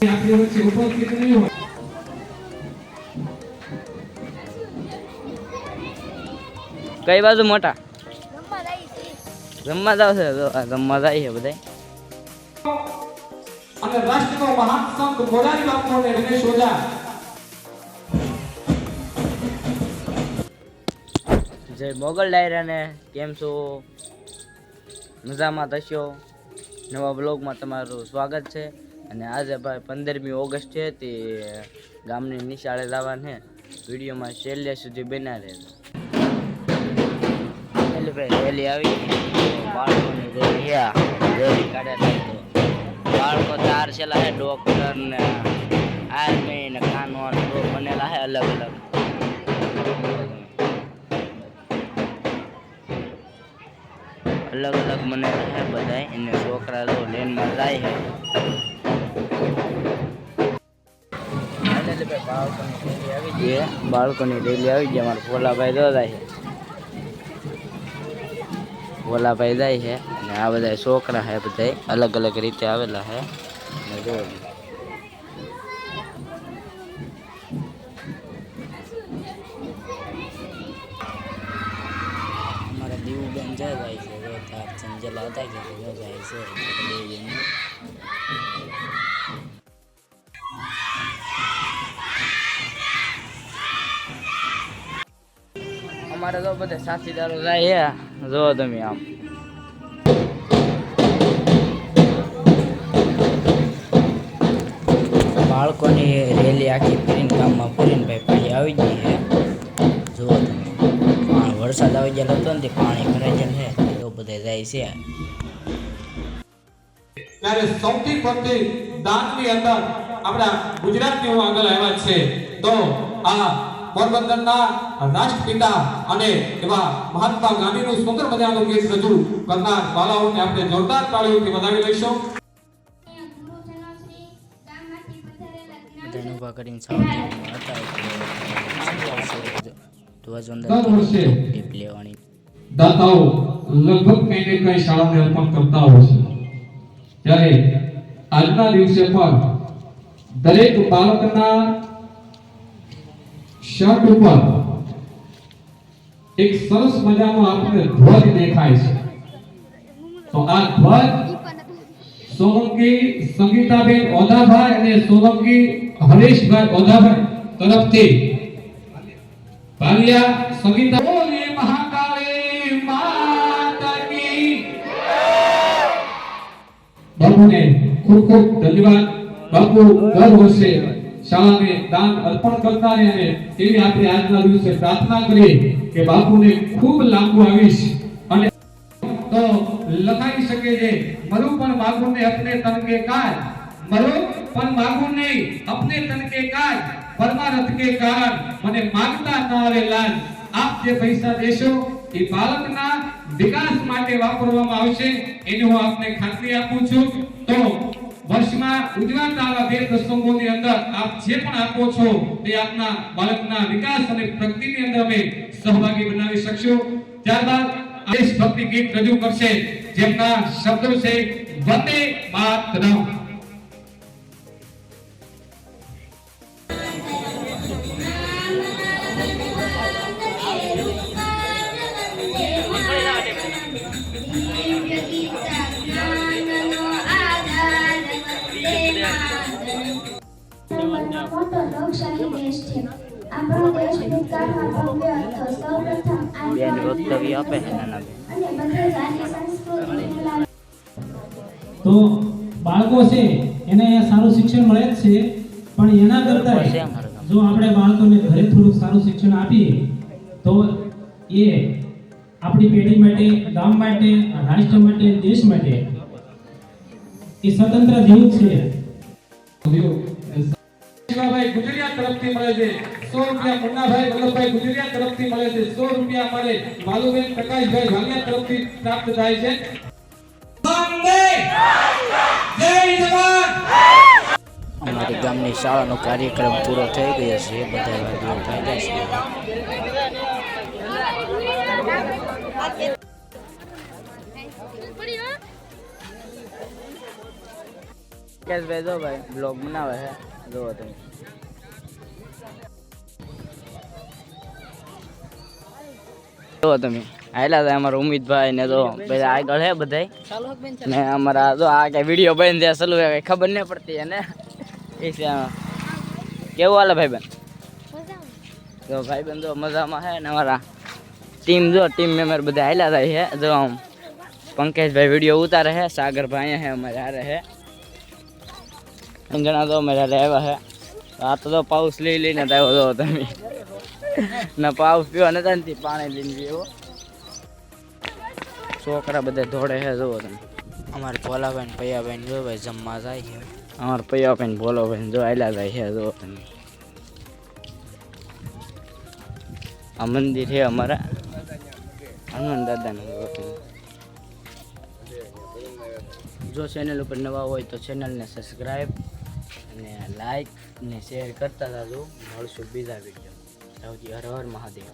આપણી વચ્ચે ઉપસ્થિત નહીં હોય કઈ બાજુ મોટા રમવા જાવ છે રમવા જાય છે બધા અને રાષ્ટ્રનો મહાન સંત મોરારી બાપુ અને રમેશ ઓઝા જય મોગલ ડાયરા ને કેમ છો મજામાં થશો નવા બ્લોગમાં તમારું સ્વાગત છે અને આજે ભાઈ 15મી ઓગસ્ટ છે તે ગામની નિશાળે જવાનું છે વિડીયોમાં છેલ્લે સુધી બના રહેજો રેલી આવી બાળકોની રેલી કાઢે બાળકો ચાર છેલ્લા છે ડોક્ટર ને આર્મી ને કાનૂન બનેલા છે અલગ અલગ અલગ અલગ બનેલા છે બધા એને છોકરા જો લેનમાં જાય છે બાળકોની રેલી આવી ગઈ અમારા ભોલાભાઈ જો જાય છે ભોલાભાઈ જાય છે અને આ બધા છોકરા છે બધા અલગ અલગ રીતે આવેલા છે અને જો અમારા દીવુબેન જાય છે જો તાર સંજેલા હતા કે જો જાય છે દેવીબેન અમારે તો બધા સાથીદારો જાય છે જો તમે આમ બાળકોની રેલી આખી ફરીને ગામમાં ફરીને ભાઈ પાણી આવી ગઈ છે જો તમે વરસાદ આવી ગયેલો હતો ને તે પાણી ભરાઈ ગયેલ છે તો બધા જાય છે ત્યારે સૌથી પ્રથમ દાનની અંદર આપણા ગુજરાતની આગળ આવ્યા છે તો આ પોરબંદરના રાષ્ટ્રપિતા અને એવા મહાત્મા ગાંધીનું સુંદર મજાનું ગીત રજૂ કરનાર બાલાઓને આપણે જોરદાર તાળીઓથી વધાવી લઈશું બધાને ઉભા કરીને સાવધાન હતા લેવાની દાતાઓ લગભગ કઈને કઈ શાળાને અર્પણ કરતા હોય છે ત્યારે આજના દિવસે પર દરેક બાળકના શર્ટ ઉપર એક સરસ મજાનો આપણે ધ્વજ દેખાય છે તો આ ધ્વજ સોલંકી સંગીતાબેન ઓધાભાઈ અને સોલંકી હરેશભાઈ ઓધાભાઈ તરફથી ભાલિયા સંગીતા બોલે મહાકાળી માતાની બાપુને ખૂબ ખૂબ ધન્યવાદ બાપુ દર વર્ષે શાળાને દાન અર્પણ કરતા રહે અને એવી આપણે આજના દિવસે પ્રાર્થના કરીએ કે બાપુને ખૂબ લાંબુ આવીશ અને તો લખાઈ શકે છે મરું પણ માગું ને अपने तन के काज મરું પણ માગું નહીં अपने तन के काज પરમાર્થ કે કારણ મને માંગતા ન આવે લાજ આપ જે પૈસા દેશો એ બાળકના વિકાસ માટે વાપરવામાં આવશે એની હું આપને ખાતરી આપું છું તો વર્ષમાં ઉજવાતા આવા બે પ્રસંગોની અંદર આપ જે પણ આપો છો તે આપના બાળકના વિકાસ અને પ્રગતિની અંદર અમે સહભાગી બનાવી શકશો ત્યારબાદ દેશભક્તિ ગીત રજૂ કરશે જેમના શબ્દો છે વંદે માતરમ મોટો લોકશાહી દેશ છે આપણો દેશ ભૂતકાળમાં ભવ્ય હતો સૌપ્રથમ બેન વક્તવ્ય આપે છે નાના અને બધે જાતિ સંસ્કૃતિ તો બાળકો છે એને સારું શિક્ષણ મળે જ છે પણ એના કરતા જો આપણે બાળકોને ઘરે થોડું સારું શિક્ષણ આપીએ તો એ આપણી પેઢી માટે ગામ માટે રાષ્ટ્ર માટે દેશ માટે એ સ્વતંત્ર જેવું છે શિવાભાઈ ગુજરિયા તરફથી મળે છે 100 રૂપિયા મુન્નાભાઈ વલ્લભભાઈ ગુજરિયા તરફથી મળે છે 100 રૂપિયા મળે માલુબેન પ્રકાશભાઈ ભાલિયા તરફથી પ્રાપ્ત થાય છે વંદે જય જવાન અમારી ગામની શાળાનો કાર્યક્રમ પૂરો થઈ ગયો છે બધા વાલીઓ ફાયદા છે કેશભાઈ જો ભાઈ બ્લોગ બનાવે છે જોવો તમે જો તમે આયલા હતા અમારા ઉમિતભાઈ ને જો બધા આગળ હે બધાય ને અમારા જો આ કે વિડીયો બની જાય ચાલુ હે કઈ ખબર નહીં પડતી અને એ છે કેવું હાલે ભાઈબંધ જો ભાઈબંધ જો મજામાં હે ને અમારા ટીમ મેમ્બર બધા આયલા થાય છે જો આમ પંકજભાઈ વિડીયો ઉતારે છે સાગરભાઈ અહીંયા હે અમારે હારે હે અંજણા તો અમારે હારે આવ્યા હે આ તો પાઉસ લઈને આવ્યો જો તમે ના પાઉસ પીવા નતા ને પાણી લઈને પીવો છોકરા બધા ધોડે છે જોવો તમે અમારે ભોલાભાઈ ને પૈયાભાઈ જો ભાઈ જમવા જાય છે અમારા પૈયાભાઈ ભોલોભાઈ જો આયલા જાય છે જો તમે આ મંદિર છે અમારા હનુમાન દાદાનું જો ચેનલ ઉપર નવા હોય તો ચેનલને સબસ્ક્રાઈબ અને લાઈક ને શેર કરતા જાજો મળશું બીજા વિડીયો સૌથી હર હર મહાદેવ